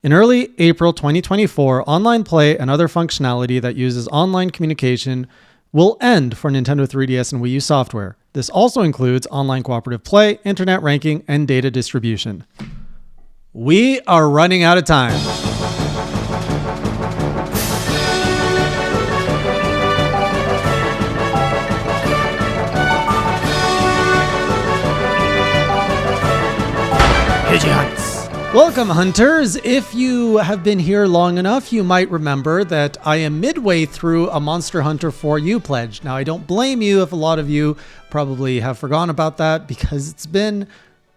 In early April 2024, online play and other functionality that uses online communication will end for Nintendo 3DS and Wii U software. This also includes online cooperative play, internet ranking, and data distribution. We are running out of time. Welcome, hunters. If you have been here long enough, you might remember that I am midway through a Monster Hunter 4U pledge. Now, I don't blame you if a lot of you probably have forgotten about that because it's been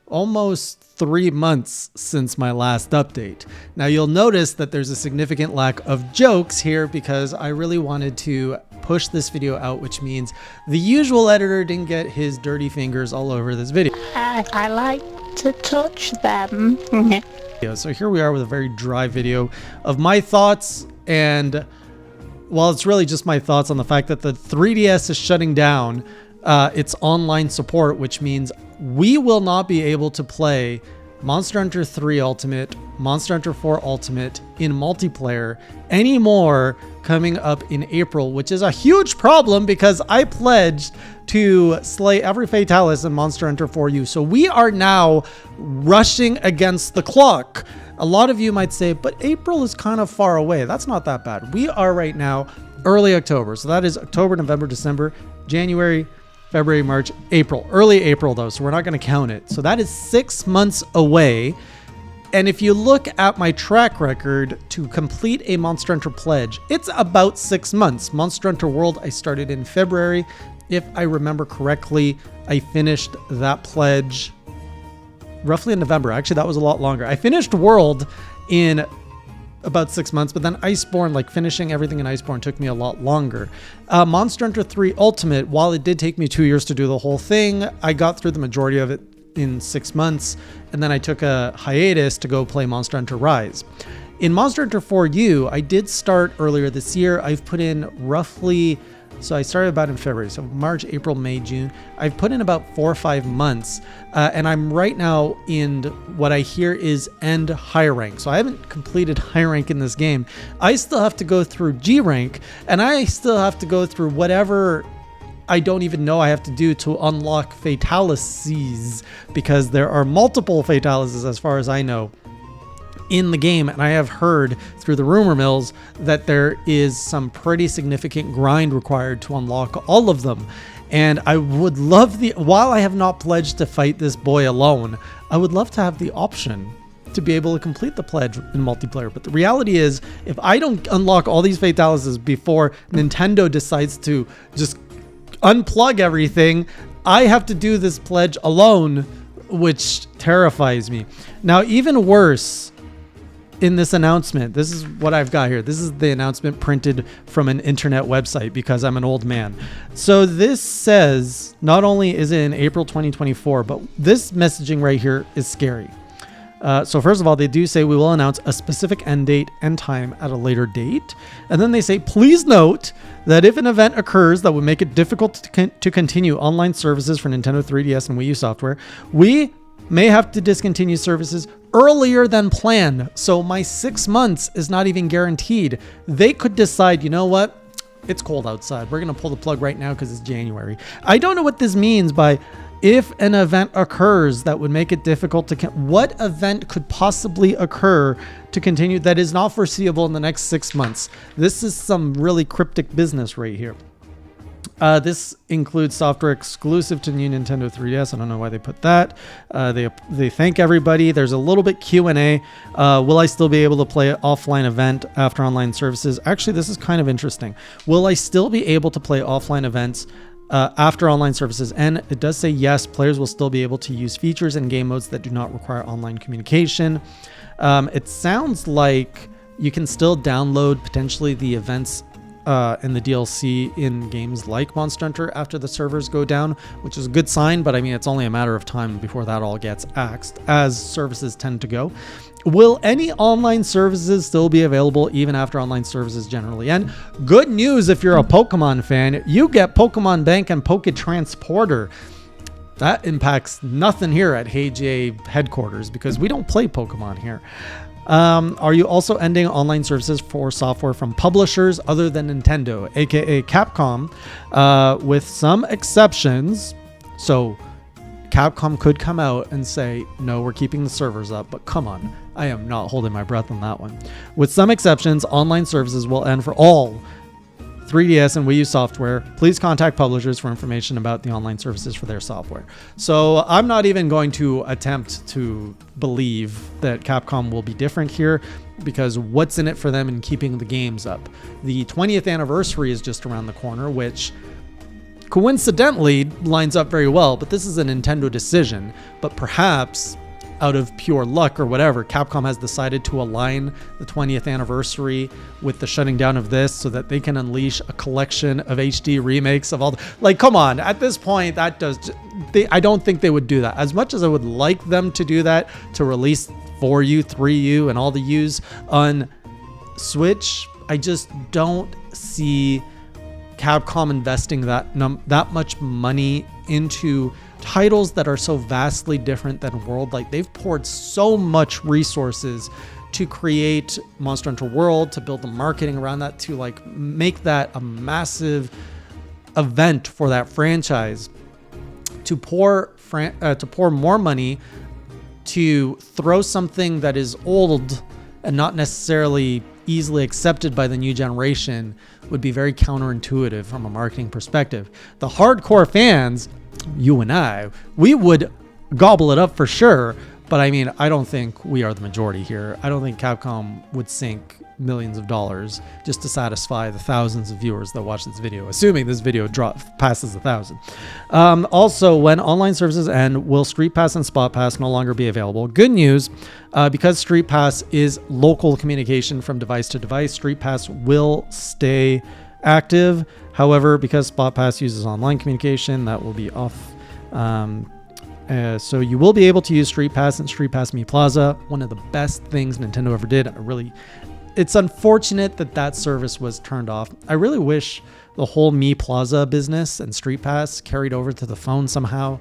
almost 3 months since my last update. Now, you'll notice that there's a significant lack of jokes here because I really wanted to push this video out, which means the usual editor didn't get his dirty fingers all over this video. I like to touch them. So here we are with a very dry video of my thoughts, and well, it's really just my thoughts on the fact that the 3DS is shutting down its online support, which means we will not be able to play Monster Hunter 3 Ultimate, Monster Hunter 4 Ultimate in multiplayer anymore coming up in April, which is a huge problem because I pledged to slay every Fatalis in Monster Hunter 4U. So we are now rushing against the clock. A lot of you might say, but April is kind of far away. That's not that bad. We are right now early October. So that is October, November, December, January, February, March, April. Early April though, so we're not going to count it. So that is 6 months away. And if you look at my track record to complete a Monster Hunter pledge, it's about 6 months. Monster Hunter World, I started in February. If I remember correctly, I finished that pledge roughly in November. Actually, that was a lot longer. I finished World in about 6 months, but then Iceborne, like finishing everything in Iceborne took me a lot longer. Monster Hunter 3 Ultimate, while it did take me 2 years to do the whole thing, I got through the majority of it in 6 months, and then I took a hiatus to go play Monster Hunter Rise. In Monster Hunter 4U, I did start earlier this year. I've put in roughly, so I started about in February, so March, April, May, June. I've put in about 4 or 5 months, and I'm right now in what I hear is end high rank. So I haven't completed high rank in this game. I still have to go through G rank, and I still have to go through whatever I don't even know I have to do to unlock Fatalises, because there are multiple Fatalises as far as I know in the game, and I have heard through the rumor mills that there is some pretty significant grind required to unlock all of them. And I would love while I have not pledged to fight this boy alone, I would love to have the option to be able to complete the pledge in multiplayer. But the reality is, if I don't unlock all these Fatalises before Nintendo decides to just unplug everything, I have to do this pledge alone, which terrifies me. Now, even worse, in this announcement, this is what I've got here. This is the announcement printed from an internet website because I'm an old man. So this says, not only is it in April 2024, but this messaging right here is scary. So first of all, they do say we will announce a specific end date and time at a later date. And then they say, please note that if an event occurs that would make it difficult to continue online services for Nintendo 3DS and Wii U software, we may have to discontinue services earlier than planned. So my 6 months is not even guaranteed. They could decide, you know what? It's cold outside. We're going to pull the plug right now because it's January. I don't know what this means by if an event occurs that would make it difficult to... What event could possibly occur to continue that is not foreseeable in the next 6 months? This is some really cryptic business right here. This includes software exclusive to new Nintendo 3DS. I don't know why they put that. They thank everybody. There's a little bit Q&A. Will I still be able to play an offline event after online services? Actually, this is kind of interesting. Will I still be able to play offline events after online services? And it does say yes, players will still be able to use features and game modes that do not require online communication. It sounds like you can still download potentially the events and the DLC in games like Monster Hunter after the servers go down, which is a good sign, but I mean, it's only a matter of time before that all gets axed, as services tend to go. Will any online services still be available even after online services generally end? Good news if you're a Pokemon fan, you get Pokemon Bank and Poke Transporter. That impacts nothing here at HeyJ headquarters because we don't play Pokemon here. Are you also ending online services for software from publishers other than Nintendo, aka Capcom, with some exceptions? So Capcom could come out and say, no, we're keeping the servers up, but come on, I am not holding my breath on that one. With some exceptions, online services will end for all 3DS and Wii U software. Please contact publishers for information about the online services for their software. So I'm not even going to attempt to believe that Capcom will be different here, because what's in it for them in keeping the games up? The 20th anniversary is just around the corner, which coincidentally lines up very well, but this is a Nintendo decision. But perhaps out of pure luck or whatever, Capcom has decided to align the 20th anniversary with the shutting down of this so that they can unleash a collection of HD remakes of all like, come on, at this point, I don't think they would do that. As much as I would like them to do that, to release 4U, 3U, and all the U's on Switch, I just don't see Capcom investing that much money into titles that are so vastly different than World. Like, they've poured so much resources to create Monster Hunter World, to build the marketing around that, to like make that a massive event for that franchise, to pour more money to throw something that is old and not necessarily easily accepted by the new generation would be very counterintuitive from a marketing perspective. The hardcore fans, you and I, we would gobble it up for sure. But I mean, I don't think we are the majority here. I don't think Capcom would sink millions of dollars just to satisfy the thousands of viewers that watch this video, assuming this video passes 1,000. Also, when online services end, will Street Pass and Spot Pass no longer be available? Good news, because Street Pass is local communication from device to device, Street Pass will stay active. However, because Spot Pass uses online communication, that will be off. So you will be able to use Street Pass and Street Pass Me Plaza, one of the best things Nintendo ever did. It's unfortunate that service was turned off. I really wish the whole Me Plaza business and Street Pass carried over to the phone somehow,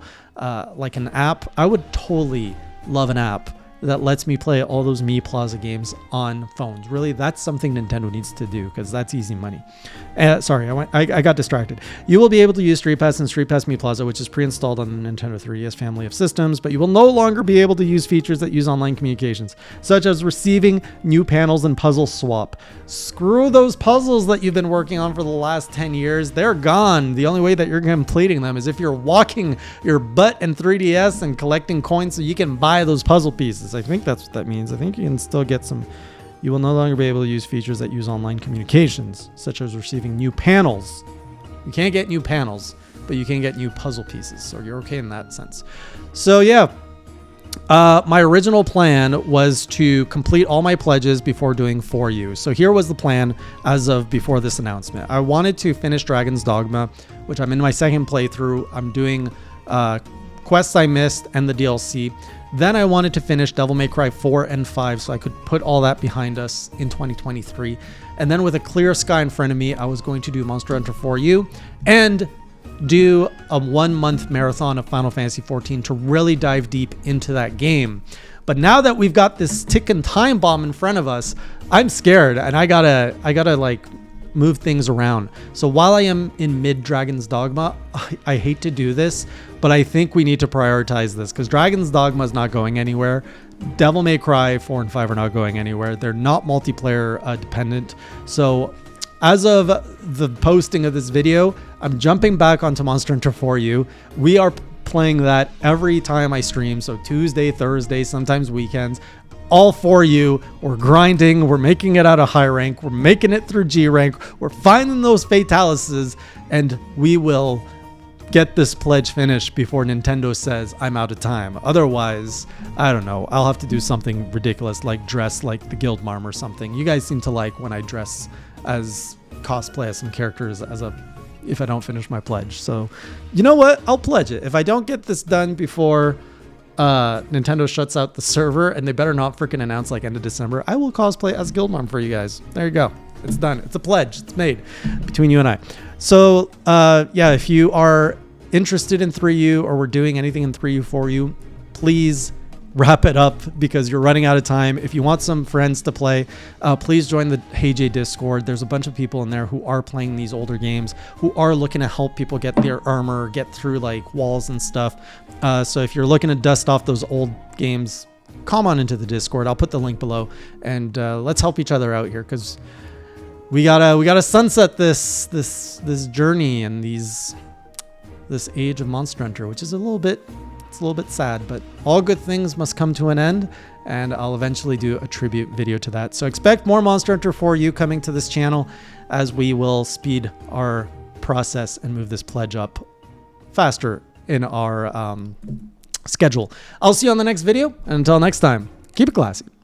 like an app. I would totally love an app that lets me play all those Me Plaza games on phones. Really, that's something Nintendo needs to do, because that's easy money. Sorry, I got distracted. You will be able to use Street Pass and Street Pass Me Plaza, which is pre-installed on the Nintendo 3DS family of systems, but you will no longer be able to use features that use online communications, such as receiving new panels and puzzle swap. Screw those puzzles that you've been working on for the last 10 years. They're gone. The only way that you're completing them is if you're walking your butt in 3DS and collecting coins so you can buy those puzzle pieces. I think that's what that means. I think you can still get some. You will no longer be able to use features that use online communications, such as receiving new panels. You can't get new panels, but you can get new puzzle pieces, so you're okay in that sense. So yeah, my original plan was to complete all my pledges before doing 4U. So here was the plan as of before this announcement. I wanted to finish Dragon's Dogma, which I'm in my second playthrough. I'm doing quests I missed and the DLC. Then I wanted to finish Devil May Cry 4 and 5 so I could put all that behind us in 2023. And then with a clear sky in front of me, I was going to do Monster Hunter 4U and do a 1-month marathon of Final Fantasy 14 to really dive deep into that game. But now that we've got this ticking time bomb in front of us, I'm scared, and I gotta like move things around. So while I am in mid Dragon's Dogma, I hate to do this, but I think we need to prioritize this, because Dragon's Dogma is not going anywhere. Devil May Cry 4 and 5 are not going anywhere. They're not multiplayer dependent. So as of the posting of this video, I'm jumping back onto Monster Hunter 4U. We are playing that every time I stream. So Tuesday, Thursday, sometimes weekends. All 4U, we're grinding, we're making it out of high rank, we're making it through G rank, we're finding those Fatalises, and we will get this pledge finished before Nintendo says I'm out of time. Otherwise, I don't know, I'll have to do something ridiculous like dress like the Guild Marm or something. You guys seem to like when I dress as cosplay as some characters if I don't finish my pledge. So, you know what? I'll pledge it. If I don't get this done before Nintendo shuts out the server, and they better not freaking announce like end of December, I will cosplay as Guildmom for you guys. There you go. It's done. It's a pledge. It's made between you and I. So yeah, if you are interested in 3U or we're doing anything in 3U, 4U, please wrap it up because you're running out of time. If you want some friends to play, please join the HeyJ Discord. There's a bunch of people in there who are playing these older games, who are looking to help people get their armor, get through like walls and stuff. So if you're looking to dust off those old games, come on into the Discord. I'll put the link below, and let's help each other out here, because we gotta sunset this journey and this age of Monster Hunter, which is a little bit sad, but all good things must come to an end, and I'll eventually do a tribute video to that. So expect more Monster Hunter 4U coming to this channel, as we will speed our process and move this pledge up faster in our schedule. I'll see you on the next video, and until next time, keep it classy.